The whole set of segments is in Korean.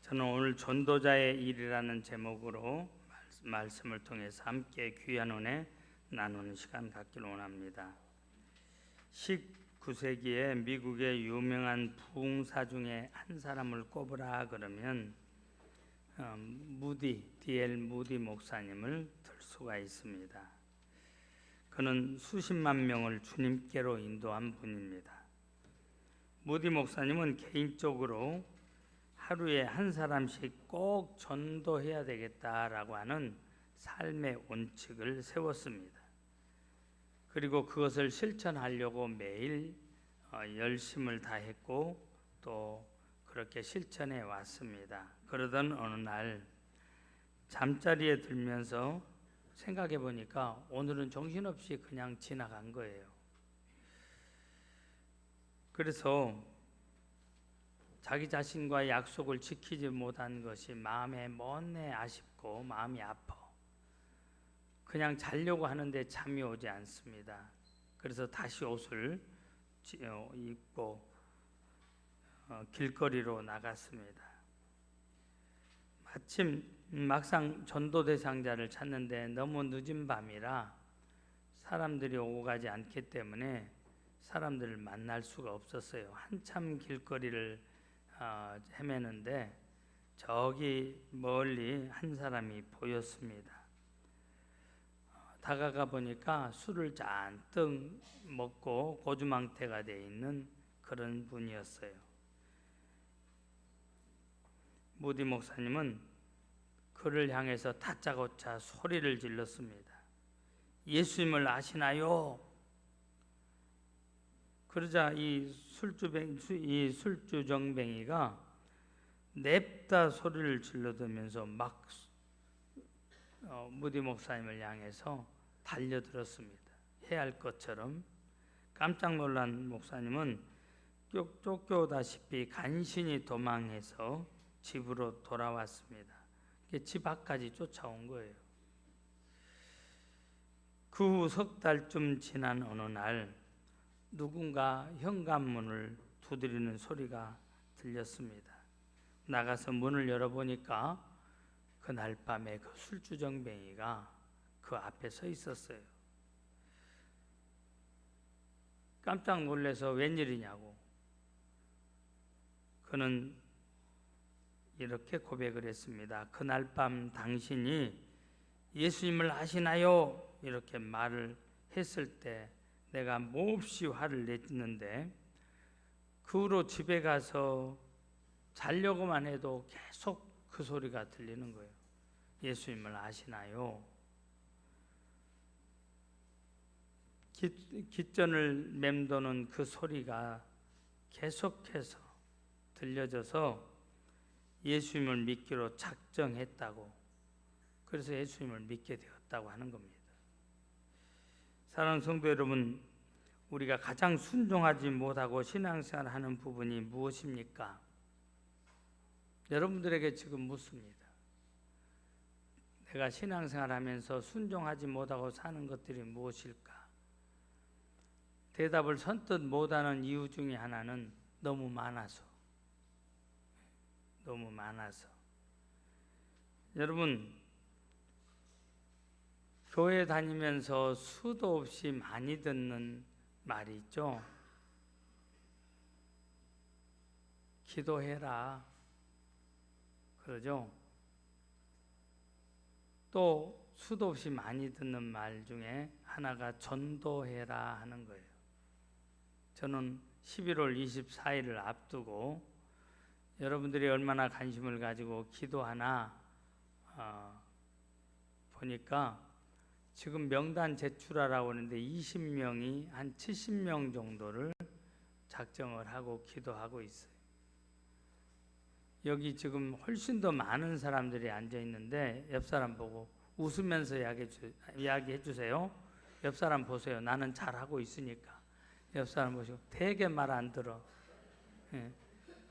저는 오늘 전도자의 일이라는 제목으로 말씀을 통해서 함께 귀한 은혜 나누는 시간 갖기를 원합니다. 19세기에 미국의 유명한 부흥사 중에 한 사람을 꼽으라 그러면 D.L. 무디 목사님을 들 수가 있습니다. 그는 수십만 명을 주님께로 인도한 분입니다. 무디 목사님은 개인적으로 하루에 한 사람씩 꼭 전도해야 되겠다라고 하는 삶의 원칙을 세웠습니다. 그리고 그것을 실천하려고 매일 열심을 다했고 또 그렇게 실천해 왔습니다. 그러던 어느 날 잠자리에 들면서 생각해 보니까 오늘은 정신없이 그냥 지나간 거예요. 그래서 자기 자신과 약속을 지키지 못한 것이 마음에 못내 아쉽고 마음이 아파. 그냥 자려고 하는데 잠이 오지 않습니다. 그래서 다시 옷을 입고 길거리로 나갔습니다. 마침 막상 전도 대상자를 찾는데 너무 늦은 밤이라 사람들이 오고 가지 않기 때문에 사람들을 만날 수가 없었어요. 한참 길거리를 헤매는데 저기 멀리 한 사람이 보였습니다. 다가가 보니까 술을 잔뜩 먹고 고주망태가 되어 있는 그런 분이었어요. 무디 목사님은 그를 향해서 다짜고짜 소리를 질렀습니다. 예수님을 아시나요? 그러자 이 술주정뱅이가 냅다 소리를 질러대면서 막 무디 목사님을 향해서 달려들었습니다. 해야 할 것처럼. 깜짝 놀란 목사님은 쫓겨오다시피 간신히 도망해서 집으로 돌아왔습니다. 집 앞까지 쫓아온 거예요. 그 후 석 달쯤 지난 어느 날 누군가 현관문을 두드리는 소리가 들렸습니다. 나가서 문을 열어보니까 그날 밤에 그 술주정뱅이가 그 앞에 서 있었어요. 깜짝 놀라서 웬일이냐고. 그는 이렇게 고백을 했습니다. 그날 밤 당신이 예수님을 아시나요? 이렇게 말을 했을 때 내가 몹시 화를 냈는데 그 후로 집에 가서 자려고만 해도 계속 그 소리가 들리는 거예요. 예수님을 아시나요? 깃전을 맴도는 그 소리가 계속해서 들려져서 예수님을 믿기로 작정했다고, 그래서 예수님을 믿게 되었다고 하는 겁니다. 사랑하는 성도 여러분, 우리가 가장 순종하지 못하고 신앙생활하는 부분이 무엇입니까? 여러분들에게 지금 묻습니다. 내가 신앙생활하면서 순종하지 못하고 사는 것들이 무엇일까? 대답을 선뜻 못하는 이유 중에 하나는 너무 많아서. 여러분, 교회 다니면서 수도 없이 많이 듣는 말이 있죠. 기도해라. 그러죠. 또 수도 없이 많이 듣는 말 중에 하나가 전도해라 하는 거예요. 저는 11월 24일을 앞두고 여러분들이 얼마나 관심을 가지고 기도하나 보니까 지금 명단 제출하라고 하는데 20명이 한 70명 정도를 작정을 하고 기도하고 있어요. 여기 지금 훨씬 더 많은 사람들이 앉아 있는데 옆 사람 보고 웃으면서 이야기해 주세요. 옆 사람 보세요. 나는 잘하고 있으니까. 옆 사람 보시고 되게 말 안 들어.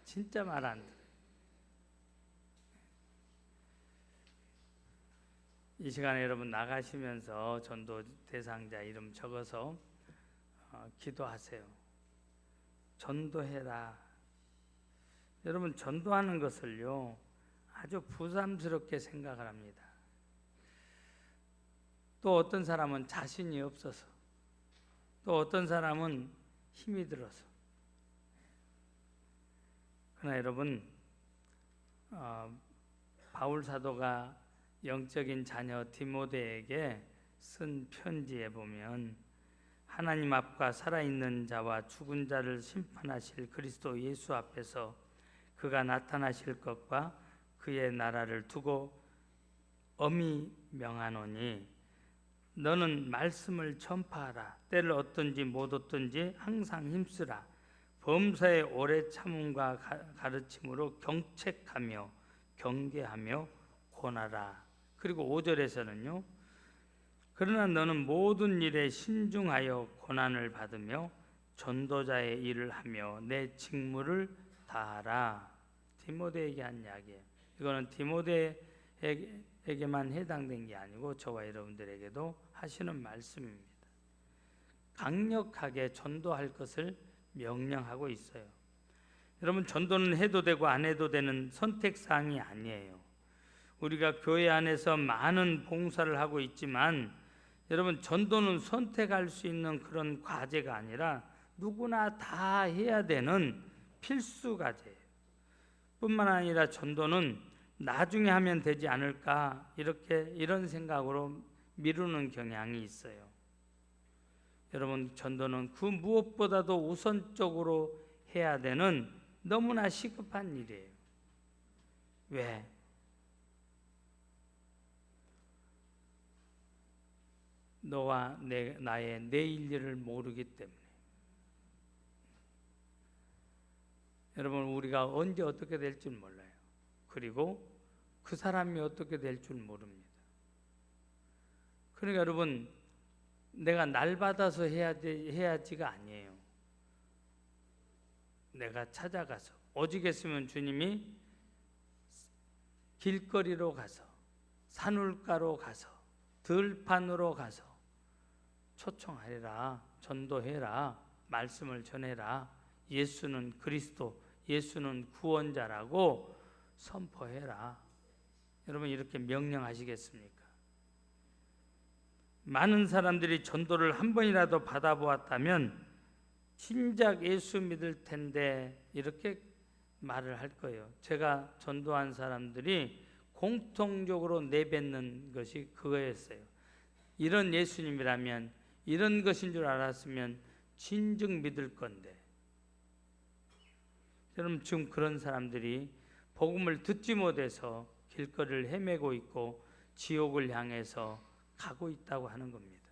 진짜 말 안 들어. 이 시간에 여러분 나가시면서 전도 대상자 이름 적어서 기도하세요. 전도해라. 여러분 전도하는 것을요 아주 부담스럽게 생각을 합니다. 또 어떤 사람은 자신이 없어서, 또 어떤 사람은 힘이 들어서. 그러나 여러분, 바울 사도가 영적인 자녀 디모데에게 쓴 편지에 보면 하나님 앞과 살아있는 자와 죽은 자를 심판하실 그리스도 예수 앞에서 그가 나타나실 것과 그의 나라를 두고 엄히 명하노니 너는 말씀을 전파하라. 때를 얻든지 못 얻든지 항상 힘쓰라. 범사의 오래 참음과 가르침으로 경책하며 경계하며 권하라. 그리고 5절에서는요. 그러나 너는 모든 일에 신중하여 고난을 받으며 전도자의 일을 하며 내 직무를 다하라. 디모데에게 한 이야기예요. 이거는 디모데에게만 해당된 게 아니고 저와 여러분들에게도 하시는 말씀입니다. 강력하게 전도할 것을 명령하고 있어요. 여러분, 전도는 해도 되고 안 해도 되는 선택사항이 아니에요. 우리가 교회 안에서 많은 봉사를 하고 있지만 여러분, 전도는 선택할 수 있는 그런 과제가 아니라 누구나 다 해야 되는 필수 과제예요. 뿐만 아니라 전도는 나중에 하면 되지 않을까 이런 생각으로 미루는 경향이 있어요. 여러분, 전도는 그 무엇보다도 우선적으로 해야 되는 너무나 시급한 일이에요. 왜? 너와 나의 내일 일을 모르기 때문에. 여러분, 우리가 언제 어떻게 될 줄 몰라요. 그리고 그 사람이 어떻게 될 줄 모릅니다. 그러니까 여러분, 내가 날 받아서 해야지가 아니에요. 내가 찾아가서, 오직했으면 주님이 길거리로 가서, 산울가로 가서, 들판으로 가서 초청하리라, 전도해라, 말씀을 전해라, 예수는 그리스도, 예수는 구원자라고 선포해라. 여러분, 이렇게 명령하시겠습니까? 많은 사람들이 전도를 한 번이라도 받아보았다면 진작 예수 믿을 텐데 이렇게 말을 할 거예요. 제가 전도한 사람들이 공통적으로 내뱉는 것이 그거였어요. 이런 예수님이라면, 이런 것인 줄 알았으면 진즉 믿을 건데. 여러분, 지금 그런 사람들이 복음을 듣지 못해서 길거리를 헤매고 있고 지옥을 향해서 가고 있다고 하는 겁니다.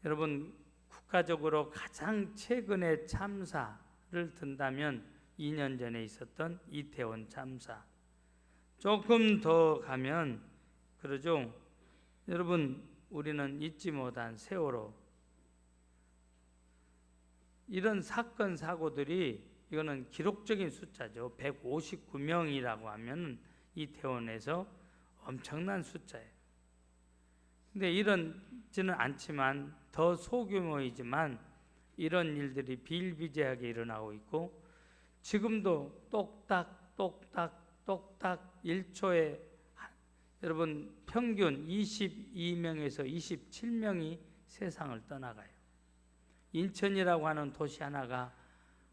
여러분, 국가적으로 가장 최근의 참사를 든다면 2년 전에 있었던 이태원 참사. 조금 더 가면 그러죠. 여러분, 우리는 잊지 못한 세월호. 이런 사건 사고들이, 이거는 기록적인 숫자죠. 159명이라고 하면 이태원에서 엄청난 숫자예요. 근데 이런지는 않지만, 더 소규모이지만 이런 일들이 비일비재하게 일어나고 있고, 지금도 똑딱 똑딱 똑딱 1초에 여러분 평균 22명에서 27명이 세상을 떠나가요. 인천이라고 하는 도시 하나가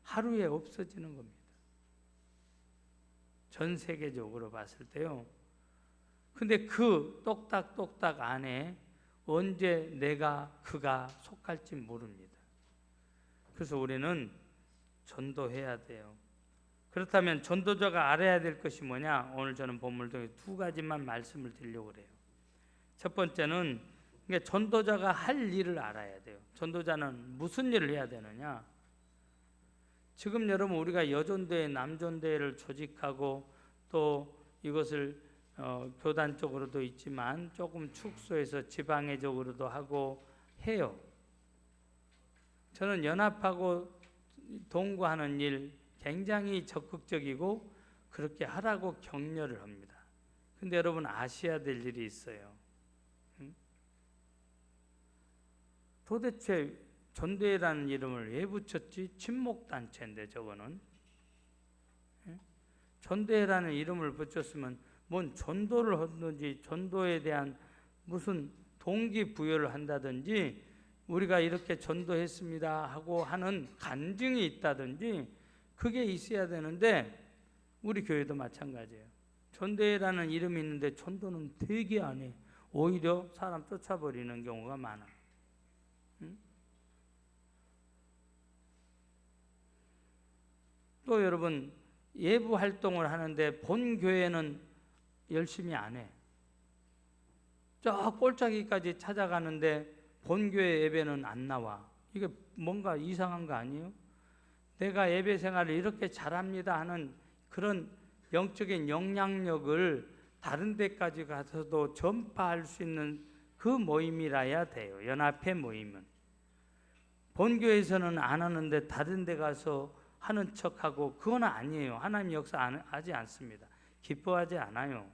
하루에 없어지는 겁니다. 전 세계적으로 봤을 때요. 근데 그 똑딱똑딱 안에 언제 그가 속할지 모릅니다. 그래서 우리는 전도해야 돼요. 그렇다면 전도자가 알아야 될 것이 뭐냐? 오늘 저는 본문을 통해 두 가지만 말씀을 드리려고 그래요. 첫 번째는 전도자가 할 일을 알아야 돼요. 전도자는 무슨 일을 해야 되느냐? 지금 여러분, 우리가 여전대회, 남전대회를 조직하고 또 이것을 교단 쪽으로도 있지만 조금 축소해서 지방회적으로도 하고 해요. 저는 연합하고 동거하는 일 굉장히 적극적이고 그렇게 하라고 격려를 합니다. 근데 여러분, 아셔야 될 일이 있어요. 도대체 전도회라는 이름을 왜 붙였지? 친목단체인데 저거는. 전도회라는 이름을 붙였으면 뭔 전도를 하든지 전도에 대한 무슨 동기부여를 한다든지 우리가 이렇게 전도했습니다 하고 하는 간증이 있다든지 그게 있어야 되는데 우리 교회도 마찬가지예요. 전도회라는 이름이 있는데 전도는 되게 안 해. 오히려 사람 쫓아버리는 경우가 많아. 응? 또 여러분 예부 활동을 하는데 본 교회는 열심히 안 해. 저 꼴짜기까지 찾아가는데 본교회 예배는 안 나와. 이게 뭔가 이상한 거 아니에요? 내가 예배 생활을 이렇게 잘합니다 하는 그런 영적인 영향력을 다른 데까지 가서도 전파할 수 있는 그 모임이라야 돼요. 연합회 모임은. 본교회에서는 안 하는데 다른 데 가서 하는 척하고 그건 아니에요. 하나님 역사하지 않습니다. 기뻐하지 않아요.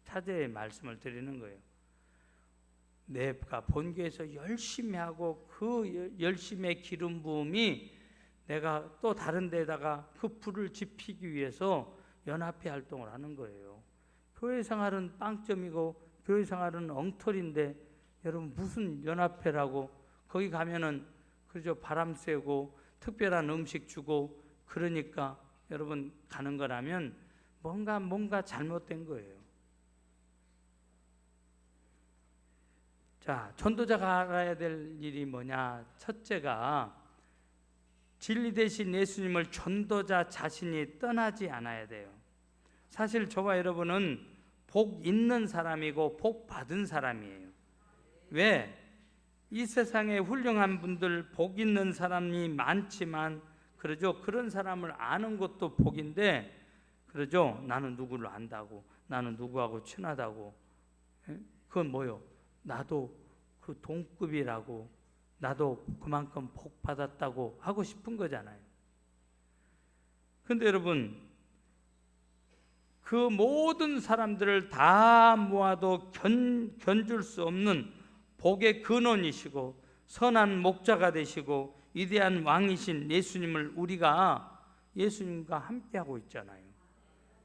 차제의 말씀을 드리는 거예요. 내가 본교에서 열심히 하고 그 열심의 기름 부음이 내가 또 다른 데다가 그 불을 지피기 위해서 연합회 활동을 하는 거예요. 교회 생활은 빵점이고 교회 생활은 엉터리인데 여러분 무슨 연합회라고 거기 가면은 그저 바람 쐬고 특별한 음식 주고 그러니까 여러분 가는 거라면 뭔가 잘못된 거예요. 자, 전도자가 알아야 될 일이 뭐냐? 첫째가 진리 대신 예수님을 전도자 자신이 떠나지 않아야 돼요. 사실 저와 여러분은 복 있는 사람이고 복 받은 사람이에요. 왜? 이 세상에 훌륭한 분들 복 있는 사람이 많지만 그러죠. 그런 사람을 아는 것도 복인데 그러죠. 나는 누구를 안다고, 나는 누구하고 친하다고. 그건 뭐요? 나도 그 동급이라고, 나도 그만큼 복 받았다고 하고 싶은 거잖아요. 근데 여러분, 그 모든 사람들을 다 모아도 견줄 수 없는 복의 근원이시고 선한 목자가 되시고 위대한 왕이신 예수님을 우리가 예수님과 함께하고 있잖아요.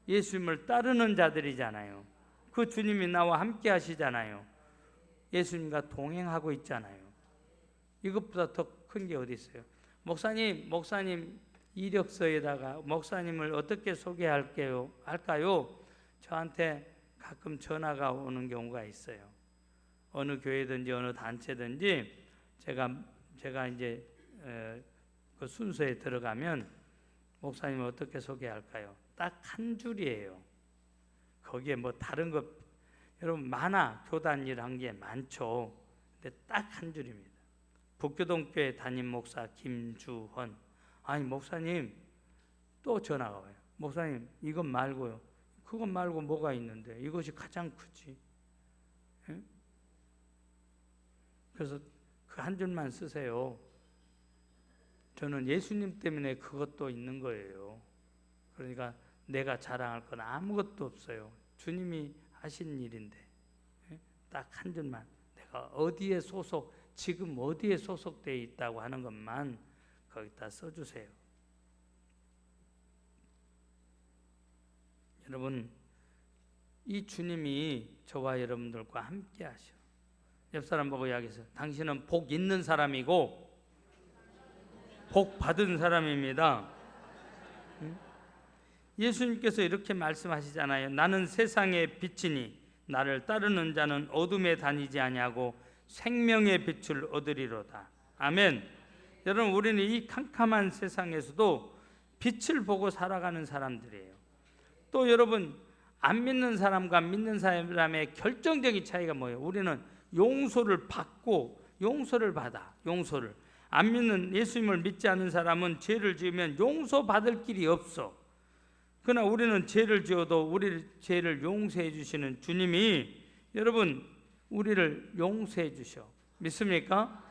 예수님을 따르는 자들이잖아요. 그 주님이 나와 함께 하시잖아요. 예수님과 동행하고 있잖아요. 이것보다 더 큰 게 어디 있어요? 목사님 이력서에다가 목사님을 어떻게 소개할까요? 저한테 가끔 전화가 오는 경우가 있어요. 어느 교회든지 어느 단체든지 제가 이제 그 순서에 들어가면 목사님을 어떻게 소개할까요? 딱 한 줄이에요. 거기에 뭐 다른 것 여러분 많아. 교단 일한 게 많죠. 근데 딱 한 줄입니다. 북교동교회 담임 목사 김주헌. 아니 목사님 또 전화가 와요. 목사님 이것 말고요. 그것 말고 뭐가 있는데 이것이 가장 크지. 예? 그래서 그 한 줄만 쓰세요. 저는 예수님 때문에 그것도 있는 거예요. 그러니까 내가 자랑할 건 아무것도 없어요. 주님이 하신 일인데 딱 한 줄만 내가 어디에 지금 어디에 소속되어 있다고 하는 것만 거기다 써주세요. 여러분 이 주님이 저와 여러분들과 함께 하셔. 옆 사람 보고 이야기해서 당신은 복 있는 사람이고 복 받은 사람입니다. 예수님께서 이렇게 말씀하시잖아요. 나는 세상의 빛이니 나를 따르는 자는 어둠에 다니지 아니하고 생명의 빛을 얻으리로다. 아멘. 여러분 우리는 이 캄캄한 세상에서도 빛을 보고 살아가는 사람들이에요. 또 여러분 안 믿는 사람과 믿는 사람의 결정적인 차이가 뭐예요? 우리는 용서를 받고 용서를 받아. 용서를 안 믿는 예수님을 믿지 않는 사람은 죄를 지으면 용서받을 길이 없어. 그러나 우리는 죄를 지어도 우리 죄를 용서해 주시는 주님이 여러분 우리를 용서해 주셔. 믿습니까?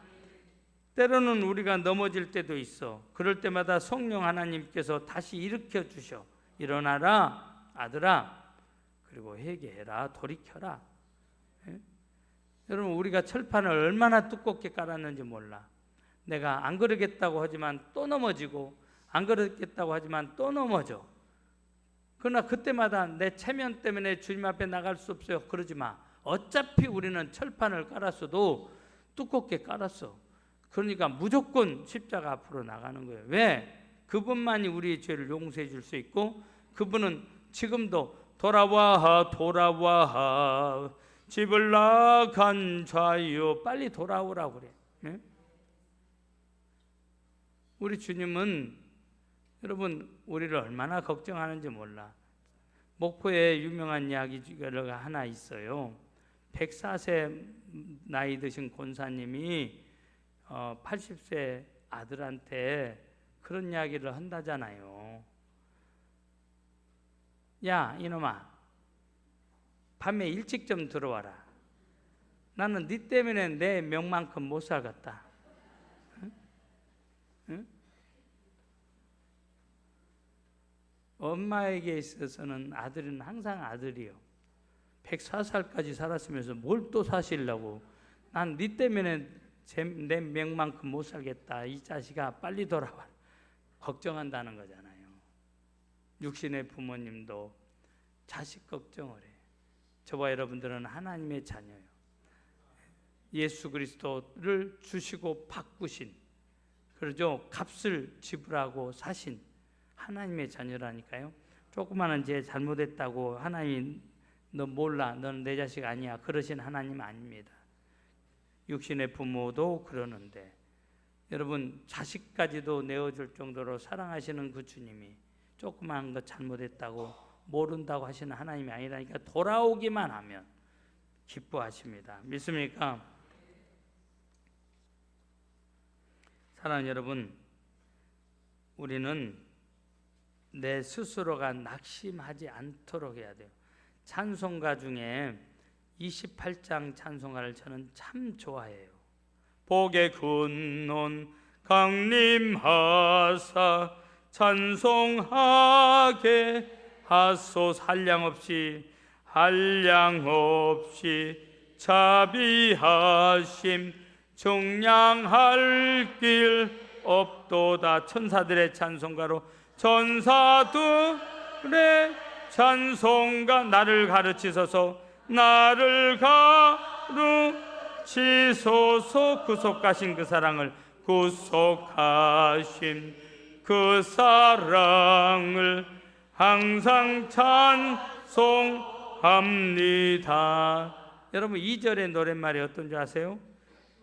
때로는 우리가 넘어질 때도 있어. 그럴 때마다 성령 하나님께서 다시 일으켜 주셔. 일어나라 아들아. 그리고 회개해라. 돌이켜라. 예? 여러분 우리가 철판을 얼마나 두껍게 깔았는지 몰라. 내가 안 그러겠다고 하지만 또 넘어지고 안 그렇겠다고 하지만 또 넘어져. 그러나 그때마다 내 체면 때문에 주님 앞에 나갈 수 없어요. 그러지 마. 어차피 우리는 철판을 깔았어도 두껍게 깔았어. 그러니까 무조건 십자가 앞으로 나가는 거예요. 왜? 그분만이 우리의 죄를 용서해 줄 수 있고, 그분은 지금도 돌아와 돌아와 집을 나간 자여, 빨리 돌아오라고 그래. 네? 우리 주님은 여러분 우리를 얼마나 걱정하는지 몰라. 목포에 유명한 이야기가 하나 있어요. 104세 나이 드신 권사님이 80세 아들한테 그런 이야기를 한다잖아요. 야 이놈아, 밤에 일찍 좀 들어와라. 나는 네 때문에 내 명만큼 못 살겠다. 응? 응? 엄마에게 있어서는 아들은 항상 아들이요. 104살까지 살았으면서 뭘 또 사시려고. 난 네 때문에 내 명만큼 못 살겠다. 이 자식아 빨리 돌아와. 걱정한다는 거잖아요. 육신의 부모님도 자식 걱정을 해. 저와 여러분들은 하나님의 자녀예요. 예수 그리스도를 주시고 바꾸신, 그러죠, 값을 지불하고 사신 하나님의 자녀라니까요. 조그마한 죄 잘못했다고 하나님 너 몰라, 너는 내 자식 아니야, 그러신 하나님 아닙니다. 육신의 부모도 그러는데 여러분 자식까지도 내어줄 정도로 사랑하시는 그 주님이 조그마한 것 잘못했다고 모른다고 하시는 하나님이 아니라니까. 돌아오기만 하면 기뻐하십니다. 믿습니까? 사랑하는 여러분, 우리는 내 스스로가 낙심하지 않도록 해야 돼요. 찬송가 중에 28장 찬송가를 저는 참 좋아해요. 복의 근원 강림하사 찬송하게 하소서. 한량 없이 자비하심 정량할 길 없도다. 천사들의 찬송가로, 천사들의 찬송가, 나를 가르치소서, 나를 가르치소서. 구속하신 그 사랑을, 구속하신 그 사랑을 항상 찬송합니다. 여러분 2절의 노랫말이 어떤 줄 아세요?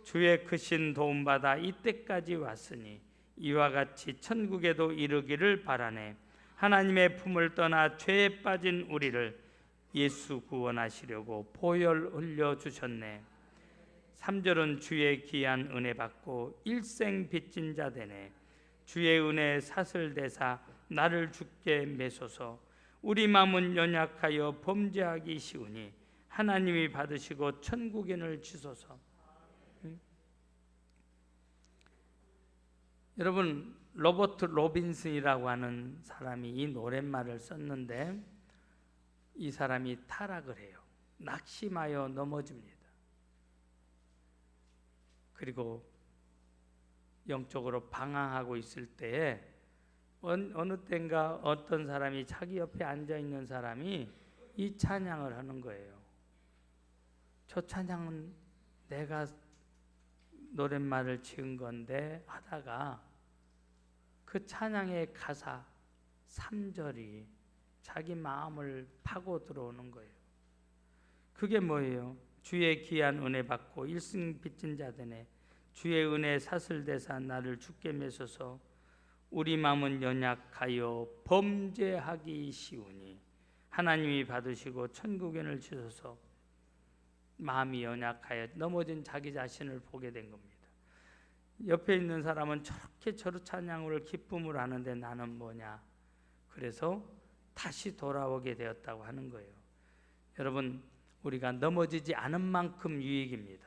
주의 크신 도움받아 이때까지 왔으니 이와 같이 천국에도 이르기를 바라네. 하나님의 품을 떠나 죄에 빠진 우리를 예수 구원하시려고 보혈 흘려주셨네. 3절은 주의 귀한 은혜 받고 일생 빚진 자 되네. 주의 은혜 사슬대사 나를 주께 매소서. 우리 마음은 연약하여 범죄하기 쉬우니 하나님이 받으시고 천국인을 주소서. 여러분 로버트 로빈슨이라고 하는 사람이 이 노랫말을 썼는데, 이 사람이 타락을 해요. 낙심하여 넘어집니다. 그리고 영적으로 방황하고 있을 때에 어느 때인가 어떤 사람이 자기 옆에 앉아있는 사람이 이 찬양을 하는 거예요. 저 찬양은 내가 노랫말을 지은 건데 하다가 그 찬양의 가사 3절이 자기 마음을 파고 들어오는 거예요. 그게 뭐예요? 주의 귀한 은혜 받고 일생 빚진 자 되네. 주의 은혜 사슬대사 나를 주께 매소서. 우리 마음은 연약하여 범죄하기 쉬우니 하나님이 받으시고 천국인을 주소서. 마음이 연약하여 넘어진 자기 자신을 보게 된 겁니다. 옆에 있는 사람은 저렇게 저런 찬양을 기쁨으로 하는데 나는 뭐냐. 그래서 다시 돌아오게 되었다고 하는 거예요. 여러분 우리가 넘어지지 않은 만큼 유익입니다.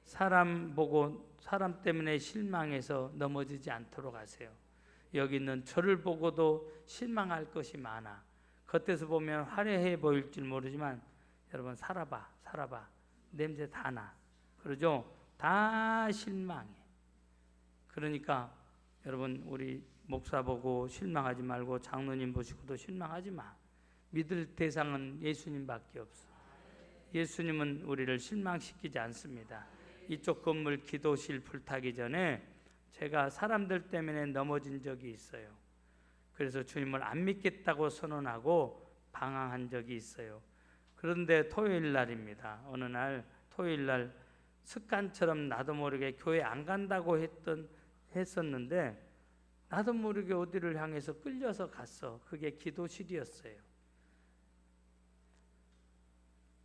사람 보고 사람 때문에 실망해서 넘어지지 않도록 하세요. 여기 있는 저를 보고도 실망할 것이 많아. 겉에서 보면 화려해 보일 줄 모르지만 여러분 살아봐 냄새 다 나. 그러죠? 다 실망해. 그러니까 여러분 우리 목사 보고 실망하지 말고 장로님 보시고도 실망하지 마. 믿을 대상은 예수님밖에 없어. 예수님은 우리를 실망시키지 않습니다. 이쪽 건물 기도실 불타기 전에 제가 사람들 때문에 넘어진 적이 있어요. 그래서 주님을 안 믿겠다고 선언하고 방황한 적이 있어요. 그런데 토요일 날입니다. 어느 날 토요일 날 습관처럼 나도 모르게 교회 안 간다고 했었는데 나도 모르게 어디를 향해서 끌려서 갔어. 그게 기도실이었어요.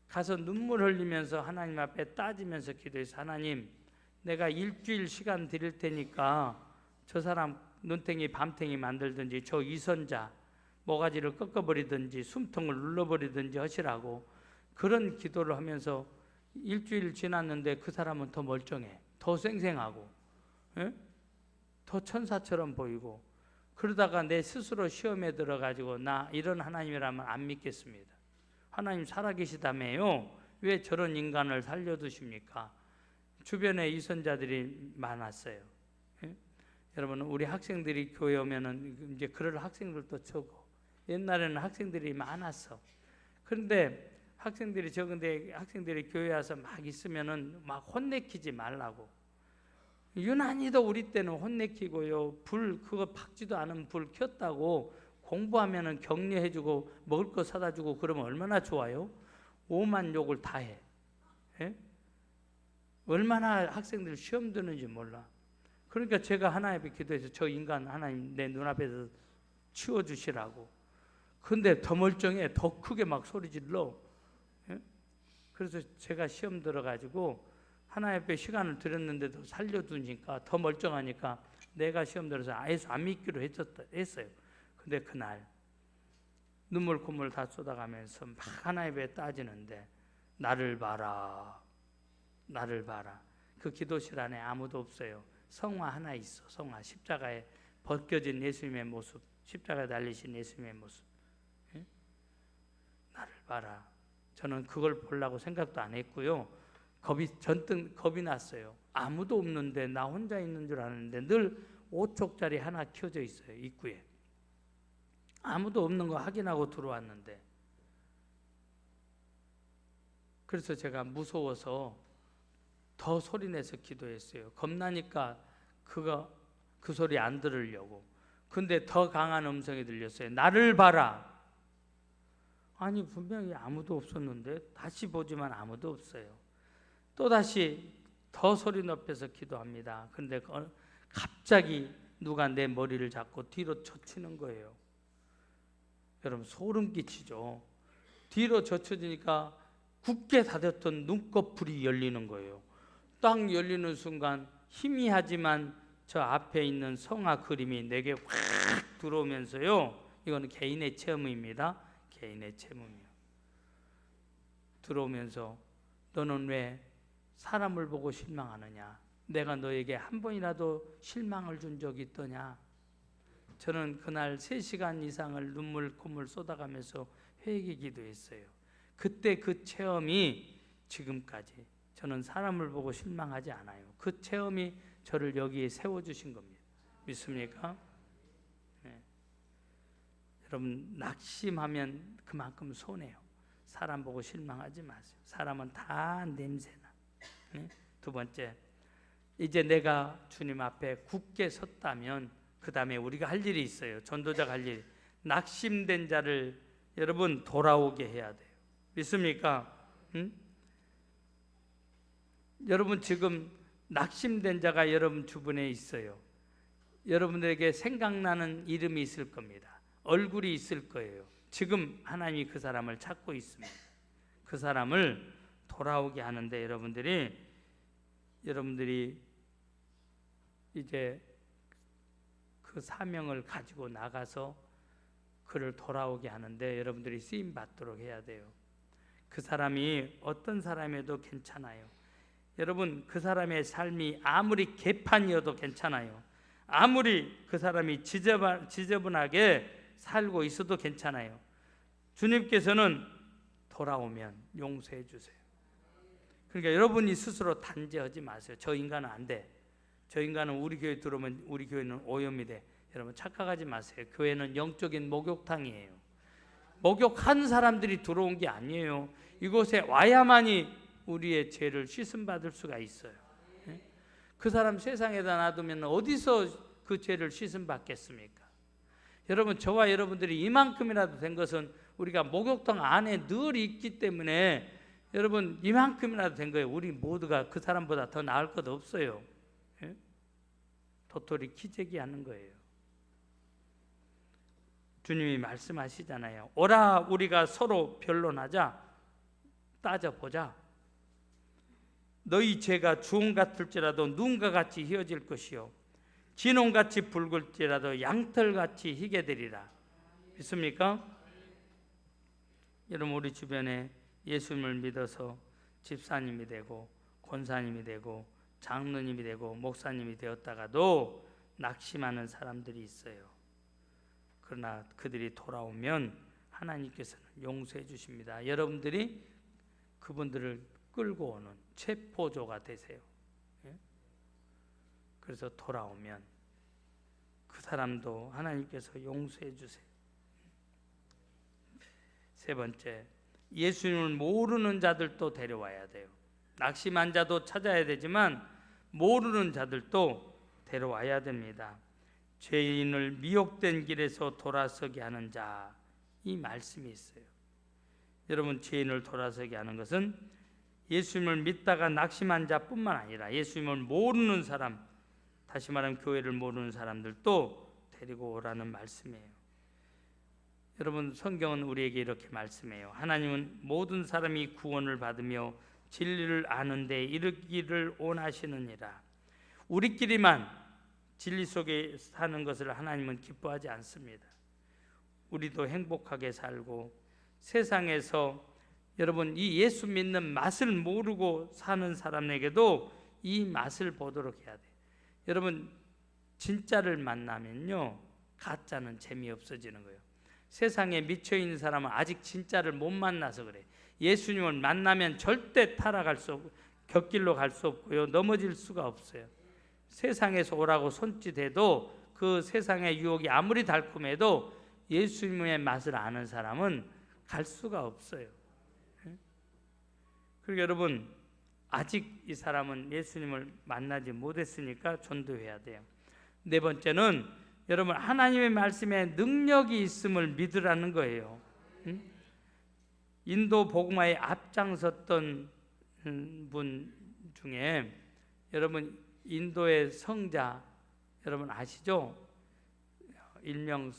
가서 눈물 흘리면서 하나님 앞에 따지면서 기도해서 하나님, 내가 일주일 시간 드릴 테니까 저 사람 눈탱이 밤탱이 만들든지 저 이선자 모가지를 꺾어버리든지 숨통을 눌러버리든지 하시라고 그런 기도를 하면서 일주일 지났는데 그 사람은 더 멀쩡해, 더 쌩쌩하고, 예? 더 천사처럼 보이고. 그러다가 내 스스로 시험에 들어가지고 나 이런 하나님이라면 안 믿겠습니다. 하나님 살아계시다며요. 왜 저런 인간을 살려두십니까? 주변에 이선자들이 많았어요. 예? 여러분, 우리 학생들이 교회 오면은 이제 그럴 학생들도 적고, 옛날에는 학생들이 많았어. 그런데 학생들이 교회 와서 막 있으면은 막 혼내키지 말라고. 유난히도 우리 때는 혼내키고요. 그거 박지도 않은 불 켰다고 공부하면은 격려해주고 먹을 거 사다 주고 그러면 얼마나 좋아요? 오만 욕을 다 해. 예? 얼마나 학생들 시험 드는지 몰라. 그러니까 제가 하나님께 기도해서 저 인간 하나님 내 눈앞에서 치워주시라고. 근데 더 멀쩡해. 더 크게 막 소리 질러. 예? 그래서 제가 시험 들어가지고 하나님 앞에 시간을 들였는데도 살려두니까 더 멀쩡하니까 내가 시험 들어서 아예 안 믿기로 했어요. 근데 그날 눈물 콧물 다 쏟아가면서 막 하나님 앞에 따지는데 나를 봐라. 그 기도실 안에 아무도 없어요. 성화 하나 있어. 성화 십자가에 벗겨진 예수님의 모습, 십자가에 달리신 예수님의 모습. 예? 나를 봐라. 저는 그걸 보려고 생각도 안 했고요. 전등 겁이 났어요. 아무도 없는데 나 혼자 있는 줄 아는데 늘 5촉짜리 하나 켜져 있어요. 입구에. 아무도 없는 거 확인하고 들어왔는데, 그래서 제가 무서워서 더 소리내서 기도했어요. 겁나니까 그 소리 안 들으려고. 근데 더 강한 음성이 들렸어요. 나를 봐라. 아니 분명히 아무도 없었는데 다시 보지만 아무도 없어요. 또다시 더 소리 높여서 기도합니다. 근데 갑자기 누가 내 머리를 잡고 뒤로 젖히는 거예요. 여러분 소름 끼치죠. 뒤로 젖혀지니까 굳게 닫았던 눈꺼풀이 열리는 거예요. 딱 열리는 순간 희미하지만 저 앞에 있는 성화 그림이 내게 확 들어오면서요. 이거는 개인의 체험입니다. 개인의 체험이요. 들어오면서 너는 왜 사람을 보고 실망하느냐? 내가 너에게 한 번이라도 실망을 준 적이 있더냐? 저는 그날 3시간 이상을 눈물 콧물 쏟아가면서 회개 기도했어요. 그때 그 체험이 지금까지 저는 사람을 보고 실망하지 않아요. 그 체험이 저를 여기에 세워주신 겁니다. 믿습니까? 네. 여러분 낙심하면 그만큼 손해요. 사람 보고 실망하지 마세요. 사람은 다 냄새나. 네? 두 번째, 이제 내가 주님 앞에 굳게 섰다면 그 다음에 우리가 할 일이 있어요. 전도자가 할 일. 낙심된 자를 여러분 돌아오게 해야 돼요. 믿습니까? 응? 여러분 지금 낙심된 자가 여러분 주변에 있어요. 여러분들에게 생각나는 이름이 있을 겁니다. 얼굴이 있을 거예요. 지금 하나님이 그 사람을 찾고 있습니다. 그 사람을 돌아오게 하는데 여러분들이 이제 그 사명을 가지고 나가서 그를 돌아오게 하는데 여러분들이 쓰임 받도록 해야 돼요. 그 사람이 어떤 사람에도 괜찮아요. 여러분 그 사람의 삶이 아무리 개판이어도 괜찮아요. 아무리 그 사람이 지저분하게 살고 있어도 괜찮아요. 주님께서는 돌아오면 용서해 주세요. 그러니까 여러분이 스스로 단죄하지 마세요. 저 인간은 안 돼. 저 인간은 우리 교회 들어오면 우리 교회는 오염이 돼. 여러분 착각하지 마세요. 교회는 영적인 목욕탕이에요. 목욕한 사람들이 들어온 게 아니에요. 이곳에 와야만이 우리의 죄를 씻음 받을 수가 있어요. 그 사람 세상에다 놔두면 어디서 그 죄를 씻음 받겠습니까? 여러분, 저와 여러분들이 이만큼이라도 된 것은 우리가 목욕탕 안에 늘 있기 때문에 여러분 이만큼이라도 된 거예요. 우리 모두가 그 사람보다 더 나을 것 없어요. 도토리 키재기 하는 거예요. 주님이 말씀하시잖아요. 오라 우리가 서로 변론하자, 따져보자. 너희 죄가 주홍 같을지라도 눈과 같이 희어질 것이요 진홍같이 붉을지라도 양털같이 희게 되리라. 믿습니까? 여러분, 우리 주변에 예수님을 믿어서 집사님이 되고 권사님이 되고 장로님이 되고 목사님이 되었다가도 낙심하는 사람들이 있어요. 그러나 그들이 돌아오면 하나님께서는 용서해 주십니다. 여러분들이 그분들을 끌고 오는 체포조가 되세요. 그래서 돌아오면 그 사람도 하나님께서 용서해 주세요. 세 번째, 예수님을 모르는 자들도 데려와야 돼요. 낙심한 자도 찾아야 되지만 모르는 자들도 데려와야 됩니다. 죄인을 미혹된 길에서 돌아서게 하는 자, 이 말씀이 있어요. 여러분, 죄인을 돌아서게 하는 것은 예수님을 믿다가 낙심한 자뿐만 아니라 예수님을 모르는 사람, 다시 말하면 교회를 모르는 사람들도 데리고 오라는 말씀이에요. 여러분, 성경은 우리에게 이렇게 말씀해요. 하나님은 모든 사람이 구원을 받으며 진리를 아는 데 이르기를 원하시느니라. 우리끼리만 진리 속에 사는 것을 하나님은 기뻐하지 않습니다. 우리도 행복하게 살고 세상에서 여러분 이 예수 믿는 맛을 모르고 사는 사람에게도 이 맛을 보도록 해야 돼요. 여러분, 진짜를 만나면요 가짜는 재미없어지는 거예요. 세상에 미쳐있는 사람은 아직 진짜를 못 만나서 그래. 예수님을 만나면 절대 타락할 수 없고 곁길로 갈 수 없고요, 넘어질 수가 없어요. 세상에서 오라고 손짓해도 그 세상의 유혹이 아무리 달콤해도 예수님의 맛을 아는 사람은 갈 수가 없어요. 그리고 여러분, 아직 이 사람은 예수님을 만나지 못했으니까 전도해야 돼요. 네 번째는 여러분, 하나님의 말씀에 능력이 있음을 믿으라는 거예요. 인도 복음화에 앞장섰던 분 중에 여러분 인도의 성자 여러분 아시죠? 일명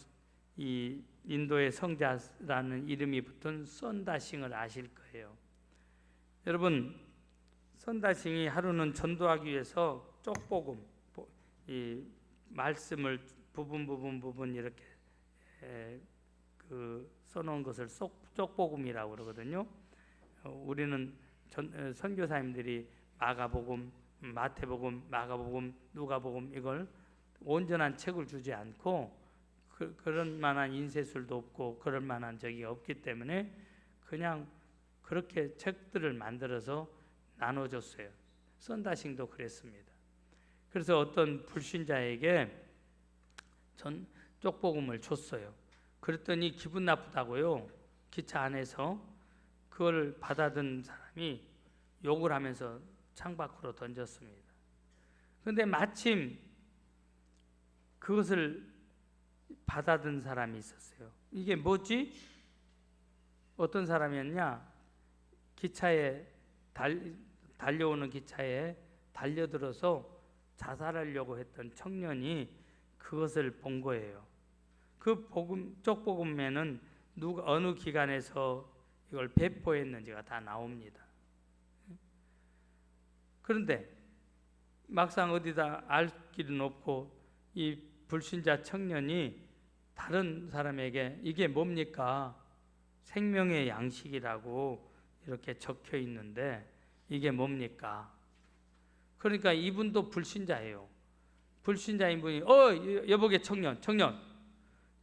이 인도의 성자라는 이름이 붙은 선다싱을 아실 거예요. 여러분, 선다싱이 하루는 전도하기 위해서 쪽복음, 이 말씀을 부분 이렇게 써놓은 것을 쪽복음이라고 그러거든요. 우리는 선교사님들이 마가복음, 마태복음, 마가복음, 누가복음 이걸 온전한 책을 주지 않고 그런 만한 인쇄술도 없고 그럴 만한 적이 없기 때문에 그냥 그렇게 책들을 만들어서 나눠줬어요. 선다싱도 그랬습니다. 그래서 어떤 불신자에게 쪽복음을 줬어요. 그랬더니 기분 나쁘다고요. 기차 안에서 그걸 받아든 사람이 욕을 하면서 창밖으로 던졌습니다. 그런데 마침 그것을 받아든 사람이 있었어요. 이게 뭐지? 어떤 사람이었냐? 기차에 달려오는 기차에 달려들어서 자살하려고 했던 청년이 그것을 본 거예요. 그 쪽복음에는 어느 기관에서 이걸 배포했는지가 다 나옵니다. 그런데 막상 어디다 알 길은 없고 이 불신자 청년이 다른 사람에게 이게 뭡니까? 생명의 양식이라고 이렇게 적혀 있는데 이게 뭡니까? 그러니까 이분도 불신자예요. 불신자인 분이 여보게 청년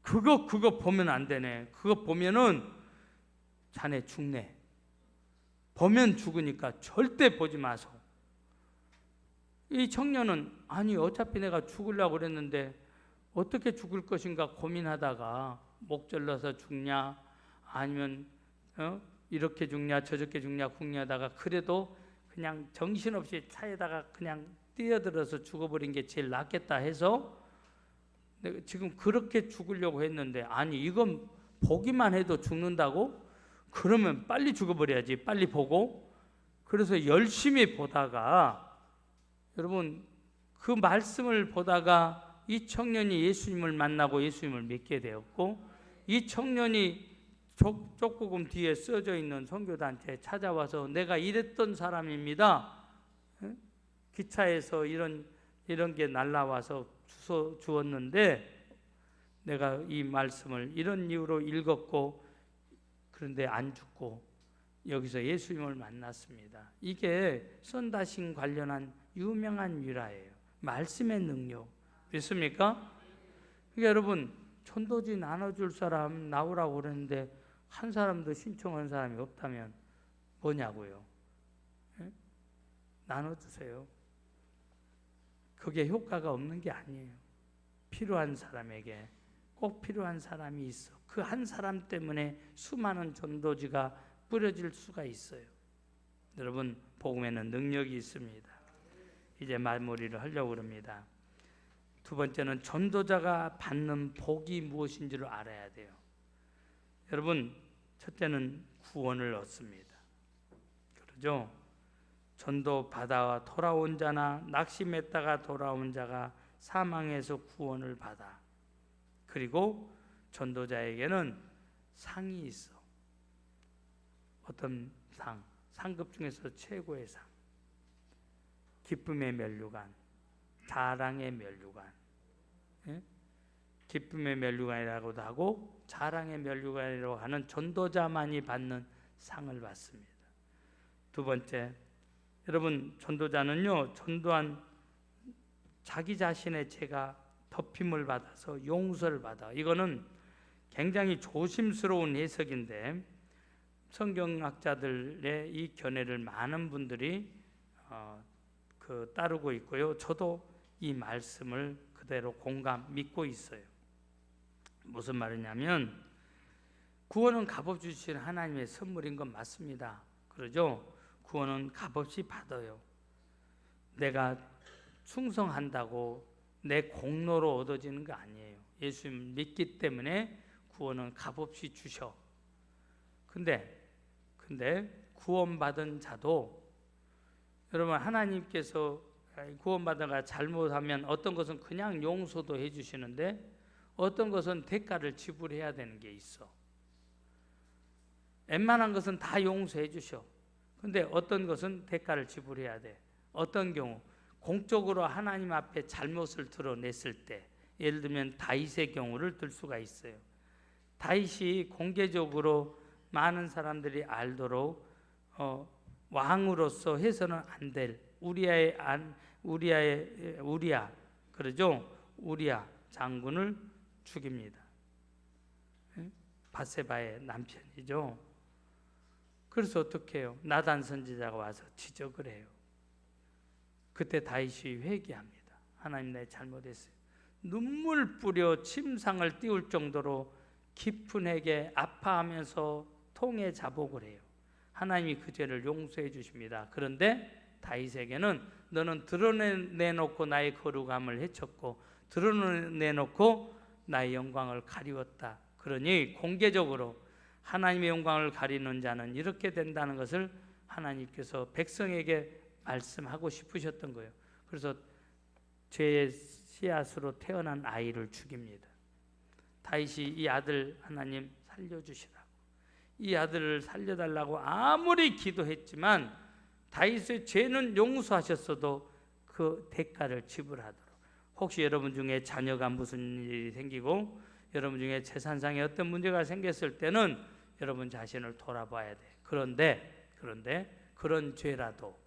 그거 보면 안 되네. 그거 보면은 자네 죽네. 보면 죽으니까 절대 보지 마소. 이 청년은 아니 어차피 내가 죽으려고 그랬는데 어떻게 죽을 것인가 고민하다가 목 잘라서 죽냐 아니면 이렇게 죽냐 저렇게 죽냐 궁리하다가 그래도 그냥 정신없이 차에다가 그냥 뛰어들어서 죽어버린 게 제일 낫겠다 해서 내가 지금 그렇게 죽으려고 했는데, 아니 이건 보기만 해도 죽는다고? 그러면 빨리 죽어버려야지, 빨리 보고. 그래서 열심히 보다가, 여러분 그 말씀을 보다가 이 청년이 예수님을 만나고 예수님을 믿게 되었고, 이 청년이 족보금 뒤에 써져 있는 선교단체에 찾아와서 내가 이랬던 사람입니다. 기차에서 이런 게 날라와서 주었는데 내가 이 말씀을 이런 이유로 읽었고 그런데 안 죽고 여기서 예수님을 만났습니다. 이게 썬다싱 관련한 유명한 일화예요. 말씀의 능력. 믿습니까? 그러니까 여러분, 전도지 나눠줄 사람 나오라고 그러는데 한 사람도 신청한 사람이 없다면 뭐냐고요? 나눠주세요. 그게 효과가 없는 게 아니에요. 필요한 사람에게 꼭 필요한 사람이 있어. 그 한 사람 때문에 수많은 전도지가 뿌려질 수가 있어요. 여러분, 복음에는 능력이 있습니다. 이제 마무리를 하려고 합니다. 두 번째는 전도자가 받는 복이 무엇인지를 알아야 돼요. 여러분, 첫째는 구원을 얻습니다. 그러죠? 전도 받아 돌아온 자나 낙심했다가 돌아온 자가 사망에서 구원을 받아. 그리고 전도자에게는 상이 있어. 어떤 상? 상급 중에서 최고의 상. 기쁨의 면류관, 자랑의 면류관. 예? 기쁨의 면류관이라고도 하고 자랑의 면류관이라고 하는 전도자만이 받는 상을 받습니다. 두 번째, 여러분, 전도자는요, 전도한 자기 자신의 죄가 덮임을 받아서 용서를 받아. 이거는 굉장히 조심스러운 해석인데 성경학자들의 이 견해를 많은 분들이 따르고 있고요. 저도 이 말씀을 그대로 믿고 있어요. 무슨 말이냐면, 구원은 값없이 주신 하나님의 선물인 건 맞습니다. 그러죠? 구원은 값없이 받아요. 내가 충성한다고 내 공로로 얻어지는 거 아니에요. 예수님 믿기 때문에 구원은 값없이 주셔. 근데 구원받은 자도, 여러분, 하나님께서 구원받아가 잘못하면 어떤 것은 그냥 용서도 해주시는데 어떤 것은 대가를 지불해야 되는 게 있어. 웬만한 것은 다 용서해 주셔. 근데 어떤 것은 대가를 지불해야 돼. 어떤 경우 공적으로 하나님 앞에 잘못을 드러냈을 때, 예를 들면 다윗의 경우를 들 수가 있어요. 다윗이 공개적으로 많은 사람들이 알도록 왕으로서 해서는 안 될 우리야, 그러죠? 우리야 장군을 죽입니다. 밧세바의 남편이죠. 그래서 어떻게 해요? 나단 선지자가 와서 지적을 해요. 그때 다윗이 회개합니다. 하나님, 내 잘못했어요. 눈물 뿌려 침상을 띄울 정도로 깊은 회개, 아파하면서 통에 자복을 해요. 하나님이 그 죄를 용서해 주십니다. 그런데 다윗에게는 너는 드러내놓고 나의 거룩함을 해쳤고 드러내놓고 나의 영광을 가리웠다. 그러니 공개적으로 하나님의 영광을 가리는 자는 이렇게 된다는 것을 하나님께서 백성에게 말씀하고 싶으셨던 거예요. 그래서 죄의 씨앗으로 태어난 아이를 죽입니다. 다윗이 이 아들 하나님 살려주시라고, 이 아들을 살려달라고 아무리 기도했지만 다윗의 죄는 용서하셨어도 그 대가를 지불하도록. 혹시 여러분 중에 자녀가 무슨 일이 생기고 여러분 중에 재산상에 어떤 문제가 생겼을 때는 여러분 자신을 돌아봐야 돼. 그런데 그런 죄라도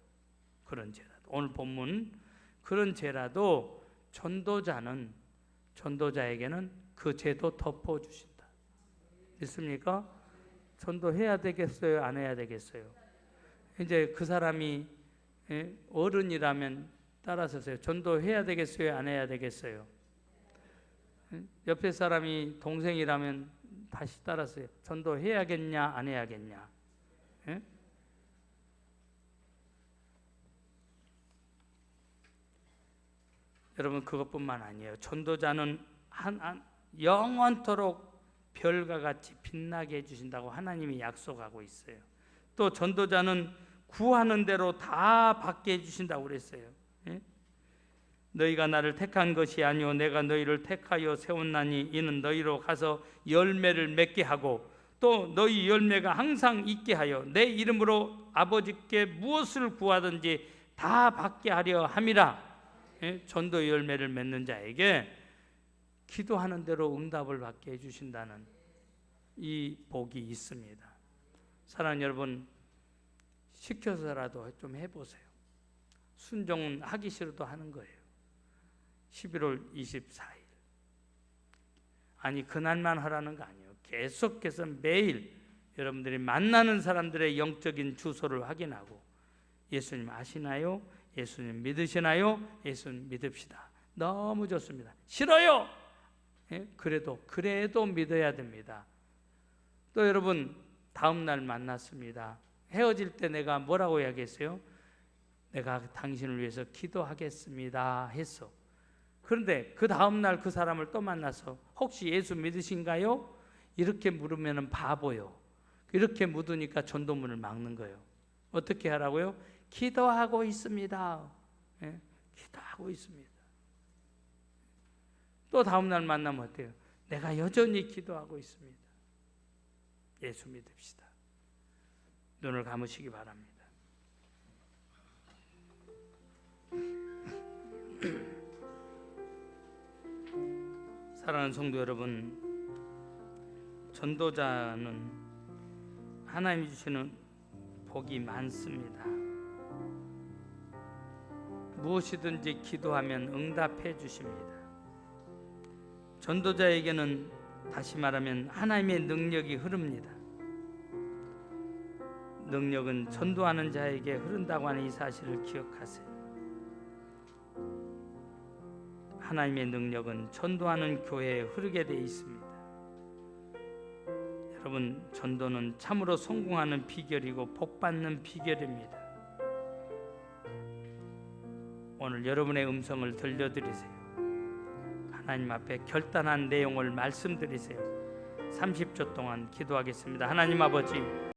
오늘 본문 그런 죄라도 전도자에게는 그 죄도 덮어주신다. 믿습니까? 전도해야 되겠어요? 안 해야 되겠어요? 이제 그 사람이 어른이라면 따라서세요. 전도해야 되겠어요? 안 해야 되겠어요? 옆에 사람이 동생이라면 다시 따랐어요. 전도해야겠냐 안 해야겠냐? 예? 여러분 그것뿐만 아니에요. 전도자는 영원토록 별과 같이 빛나게 해주신다고 하나님이 약속하고 있어요. 또 전도자는 구하는 대로 다 받게 해주신다고 그랬어요. 예? 너희가 나를 택한 것이 아니오 내가 너희를 택하여 세웠나니 이는 너희로 가서 열매를 맺게 하고 또 너희 열매가 항상 있게 하여 내 이름으로 아버지께 무엇을 구하든지 다 받게 하려 함이라. 예? 전도 열매를 맺는 자에게 기도하는 대로 응답을 받게 해주신다는 이 복이 있습니다. 사랑하는 여러분, 시켜서라도 좀 해보세요. 순종은 하기 싫어도 하는 거예요. 11월 24일. 아니 그날만 하라는 거 아니에요. 계속해서 매일 여러분들이 만나는 사람들의 영적인 주소를 확인하고 예수님 아시나요? 예수님 믿으시나요? 예수님 믿읍시다. 너무 좋습니다. 싫어요. 예? 그래도 믿어야 됩니다. 또 여러분 다음 날 만났습니다. 헤어질 때 내가 뭐라고 이야기했어요? 내가 당신을 위해서 기도하겠습니다 했어. 그런데 그 다음 날 그 사람을 또 만나서 혹시 예수 믿으신가요? 이렇게 물으면 바보요. 이렇게 묻으니까 전도문을 막는 거예요. 어떻게 하라고요? 기도하고 있습니다. 예? 기도하고 있습니다. 또 다음 날 만나면 어때요? 내가 여전히 기도하고 있습니다. 예수 믿읍시다. 눈을 감으시기 바랍니다. 사랑하는 성도 여러분, 전도자는 하나님이 주시는 복이 많습니다. 무엇이든지 기도하면 응답해 주십니다. 전도자에게는 다시 말하면 하나님의 능력이 흐릅니다. 능력은 전도하는 자에게 흐른다고 하는 이 사실을 기억하세요. 하나님의 능력은 전도하는 교회에 흐르게 되어 있습니다. 여러분, 전도는 참으로 성공하는 비결이고 복받는 비결입니다. 오늘 여러분의 음성을 들려드리세요. 하나님 앞에 결단한 내용을 말씀드리세요. 30초 동안 기도하겠습니다. 하나님 아버지,